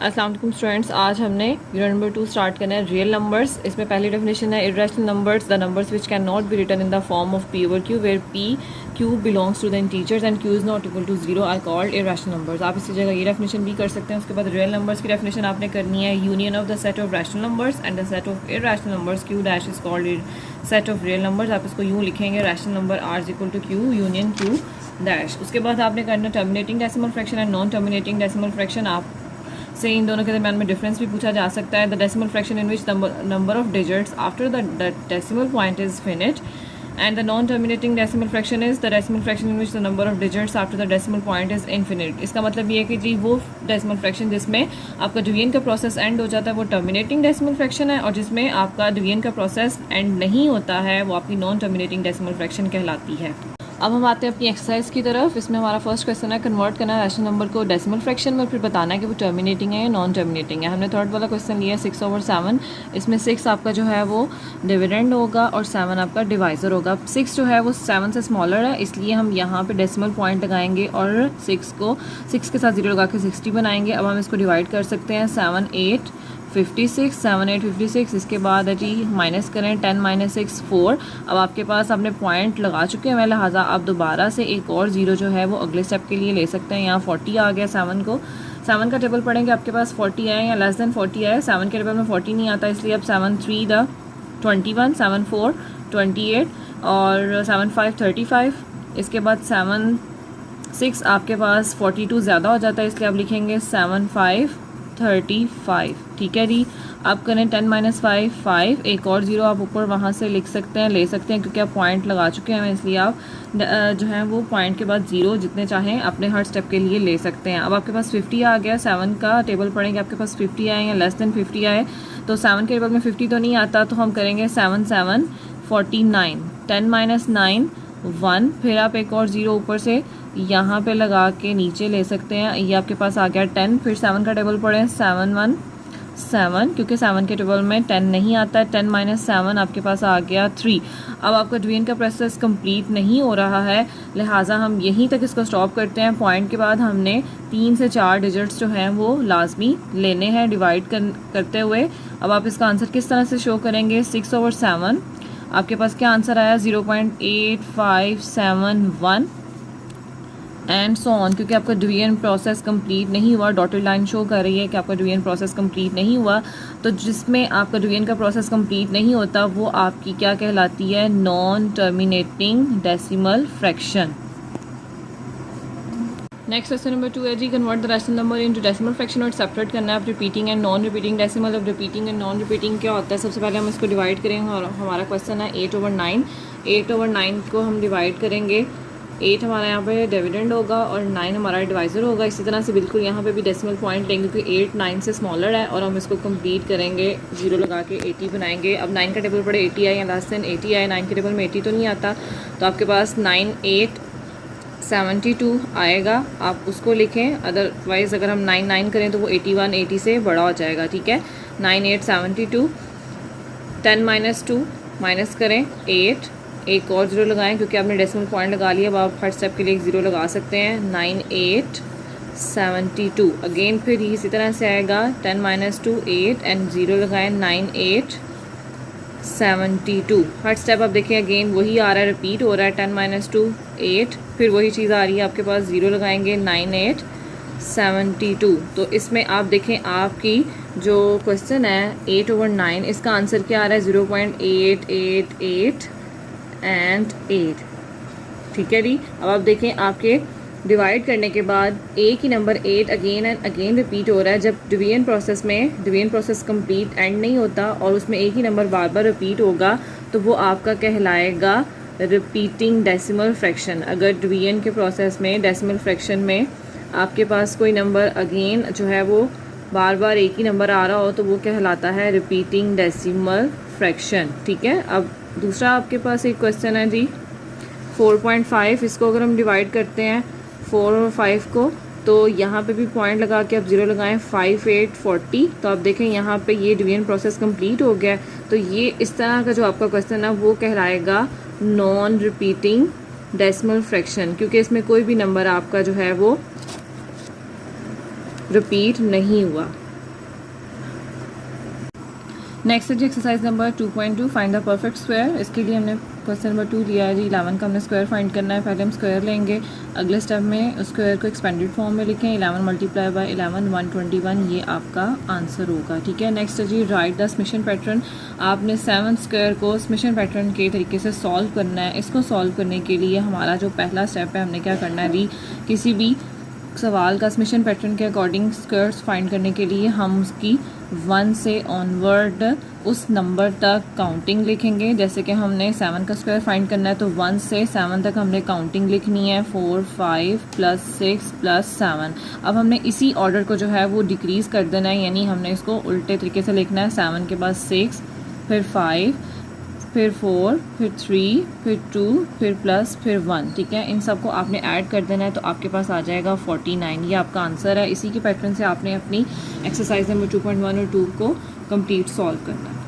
अस्सलाम वालेकुम स्टूडेंट्स, आज हमने यूनिट नंबर 2 स्टार्ट करना है रियल नंबर्स। इसमें पहली डेफिनेशन है irrational numbers, the numbers which can not be written in the form of P over Q where P Q belongs to the integers and Q is not equal to zero are called irrational numbers. आप इसी जगह ये definition भी कर सकते हैं। उसके बाद रियल नंबर्स की डेफिनेशन आपने करनी है union of the set of rational numbers and the set of irrational numbers Q dash is called set of real numbers. आप इसको यूँ लिखेंगे, rational number R is equal to Q union Q dash. उसके बाद आपने करना terminating decimal fraction and non terminating decimal fraction. आप से इन दोनों के दरमियान में डिफरेंस भी पूछा जा सकता है। The decimal fraction in which number of digits after the decimal point is finite and the non terminating decimal fraction is the decimal fraction in which the number of digits after the decimal point is infinite. इसका मतलब ये है कि जी वो decimal fraction जिसमें आपका division का process and हो जाता है वो टर्मिनेटिंग डेसिमल फ्रैक्शन है, और जिसमें आपका डिवीजन का प्रोसेस एंड नहीं होता है वो आपकी नॉन टर्मिनेटिंग डेसिमल फ्रैक्शन कहलाती है। अब हम आते हैं अपनी एक्सरसाइज की तरफ। इसमें हमारा फर्स्ट क्वेश्चन है कन्वर्ट करना है रैशनल नंबर को डेसिमल फ्रैक्शन में, फिर बताना है कि वो टर्मिनेटिंग है या नॉन टर्मिनेटिंग है। हमने थर्ड वाला क्वेश्चन लिया है 6/7। इसमें 6 आपका जो है वो डिविडेंड होगा और 7 आपका डिवाइज़र होगा। 6 जो है वो 7 से स्मॉलर है, इसलिए हम यहाँ पे डेसिमल पॉइंट लगाएंगे और 6 के साथ 0 लगा के 60 बनाएंगे। अब हम इसको डिवाइड कर सकते हैं 7 8 56 7 8 56। इसके बाद है जी माइनस करें 10 - 6 4। अब आपके पास आपने पॉइंट लगा चुके हैं, लिहाजा आप दोबारा से एक और 0 जो है वो अगले स्टेप के लिए ले सकते हैं। यहाँ 40 आ गया। 7 का टेबल पढ़ेंगे, आपके पास 40 आए या लेस देन 40 आए। 7 के टेबल में 40 नहीं आता, इसलिए अब 7 3 द 21, 7 4 28 और 7 5 35। इसके बाद 7 6 आपके पास 42 ज़्यादा हो जाता है, इसलिए आप लिखेंगे 7 5 35। ठीक है जी। आप करें 10 - 5 5। एक और 0 आप ऊपर वहाँ से लिख सकते हैं, ले सकते हैं, क्योंकि आप पॉइंट लगा चुके हैं, इसलिए आप जो है वो पॉइंट के बाद 0 जितने चाहें अपने हर स्टेप के लिए ले सकते हैं। अब आपके पास 50 आ गया। 7 का टेबल पढ़ेंगे, आपके पास 50 आए या लेस देन 50 आए। तो 7 के टेबल में 50 तो नहीं आता, तो हम करेंगे 7 7 49। 10 - 9 1। फिर आप एक और 0 ऊपर से यहाँ पे लगा के नीचे ले सकते हैं। ये आपके पास आ गया 10। फिर 7 का टेबल पढ़ें 7 1 7, क्योंकि 7 के टेबल में 10 नहीं आता है। 10 - 7 आपके पास आ गया 3। अब आपका डिवीजन का प्रोसेस कंप्लीट नहीं हो रहा है, लिहाजा हम यहीं तक इसको स्टॉप करते हैं। पॉइंट के बाद हमने 3 से 4 डिजिट्स जो हैं वो लाजमी लेने हैं डिवाइड करते हुए। अब आप इसका आंसर किस तरह से शो करेंगे? 6/7 आपके पास क्या आंसर आया? 0.8571 एंड सो ऑन, क्योंकि आपका डिवीजन प्रोसेस कंप्लीट नहीं हुआ। डॉटेड लाइन शो कर रही है कि आपका डिवीजन प्रोसेस कंप्लीट नहीं हुआ। तो जिसमें आपका डिवीजन का प्रोसेस कंप्लीट नहीं होता वो आपकी क्या कहलाती है? Non terminating decimal fraction. Next question number 2 है जी convert the rational number into decimal fraction और सेपरेट करना है आप repeating and non repeating decimal. अब रिपीटिंग एंड नॉन रिपीटिंग क्या होता है? सबसे पहले हम इसको डिवाइड करेंगे और हमारा क्वेश्चन है 8/9। 8/9 को हम डिवाइड करेंगे। 8 हमारा यहाँ पे डिविडेंड होगा और 9 हमारा डिवाइज़र होगा। इसी तरह से बिल्कुल यहाँ पे भी डेसिमल पॉइंट लेंगे, क्योंकि 8 9 से स्मॉलर है, और हम इसको कंप्लीट करेंगे 0 लगा के 80 बनाएंगे। अब 9 का टेबल पड़े 80 आए या लेस देन 80 आए। 9 के टेबल में 80 तो नहीं आता, तो आपके पास 9 8 72 आएगा, आप उसको लिखें। अदरवाइज़ अगर हम 9 9 करें तो वो 81 80 से बड़ा हो जाएगा। ठीक है। 9 8 72। 10 - 2 माइनस करें 8। एक और 0 लगाएं, क्योंकि आपने डेसिमल पॉइंट लगा लिया। अब आप हर स्टेप के लिए एक 0 लगा सकते हैं। 9 8 72 अगेन फिर इसी तरह से आएगा। 10 - 2 8 एंड 0 लगाएं। 9 8 72 हर स्टेप आप देखें अगेन वही आ रहा है, रिपीट हो रहा है। 10 - 2 8, फिर वही चीज़ आ रही है आपके पास। 0 लगाएंगे। 9 8 72। तो इसमें आप देखें आपकी जो क्वेश्चन है 8/9, इसका आंसर क्या आ रहा है? 0.888 एंड 8। ठीक है जी। अब आप देखें आपके डिवाइड करने के बाद एक ही number 8 again and again repeat हो रहा है। जब डिवीजन प्रोसेस कंप्लीट एंड नहीं होता और उसमें एक ही नंबर बार बार रिपीट होगा, तो वो आपका कहलाएगा रिपीटिंग डेसिमल फ्रैक्शन। अगर डिवीजन के प्रोसेस में डेसिमल फ्रैक्शन में आपके पास कोई नंबर अगेन जो है वो बार बार एक ही नंबर आ रहा हो, तो वो कहलाता है रिपीटिंग डेसिमल फ्रैक्शन। ठीक है। अब दूसरा आपके पास एक क्वेश्चन है जी 4.5। इसको अगर हम डिवाइड करते हैं 4 और 5 को, तो यहाँ पे भी पॉइंट लगा के आप 0 लगाएं। 5 8 40। तो आप देखें यहाँ पे ये डिवीजन प्रोसेस कंप्लीट हो गया। तो ये इस तरह का जो आपका क्वेश्चन है वो कहलाएगा नॉन रिपीटिंग डेसिमल फ्रैक्शन, क्योंकि इसमें कोई भी नंबर आपका जो है वो रिपीट नहीं हुआ। नेक्स्ट है जी exercise number 2.2 find the perfect square. इसके लिए हमने क्वेश्चन नंबर 2 लिया है जी 11 का हमने स्क्वायर फाइंड करना है। पहले हम स्क्वायर लेंगे, अगले स्टेप में उस स्क्वायर को एक्सपेंडेड फॉर्म में लिखें 11 मल्टीप्लाई बाय 11 121, ये आपका आंसर होगा। ठीक है, नेक्स्ट है जी राइट द समेशन पैटर्न। आपने 7 स्क्वायर को समेशन पैटर्न के तरीके से सॉल्व करना है। इसको सॉल्व करने के लिए हमारा जो पहला स्टेप है, हमने क्या करना है जी, किसी भी सवाल का समेशन पैटर्न के अकॉर्डिंग स्क्वायर्स फाइंड करने के लिए हम उसकी 1 से ऑनवर्ड उस नंबर तक काउंटिंग लिखेंगे। जैसे कि हमने 7 का स्क्वायर फाइंड करना है तो 1 से 7 तक हमने काउंटिंग लिखनी है, 4 5 प्लस 6 प्लस 7। अब हमने इसी ऑर्डर को जो है वो डिक्रीज़ कर देना है, यानी हमने इसको उल्टे तरीके से लिखना है। 7 के बाद 6, फिर 5, फिर 4, फिर 3, फिर 2, फिर प्लस, फिर 1। ठीक है, इन सब को आपने ऐड कर देना है तो आपके पास आ जाएगा 49। ये आपका आंसर है। इसी के पैटर्न से आपने अपनी एक्सरसाइज नंबर 2.1 और 2 को कंप्लीट सॉल्व करना है।